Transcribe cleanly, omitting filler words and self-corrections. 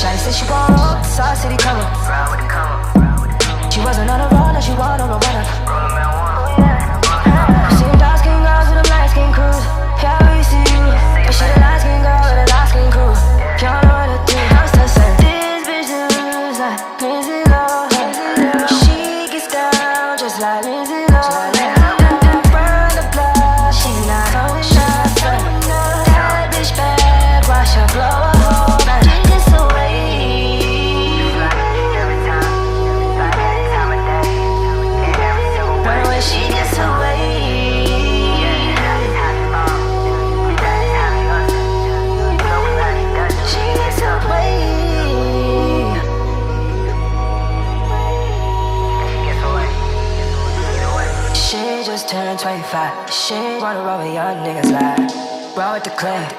Shawty said she want South City cover. She wasn't on a roll, now she want on a runner. Seen dark skin girls with them light skin crews. Yeah, we see you, but she the light skin girl with a light skin crew. Y'all know what to do. I'm still saying this bitch looks like Lindsay Lohan. She gets down just like Lindsay Lohan. Burn the blood, she not holding nothing. That bitch bad, watch her blow a hole. She gets away. Run away, she gets away. She just turned 25. She wanna roll with young niggas like roll with the clip.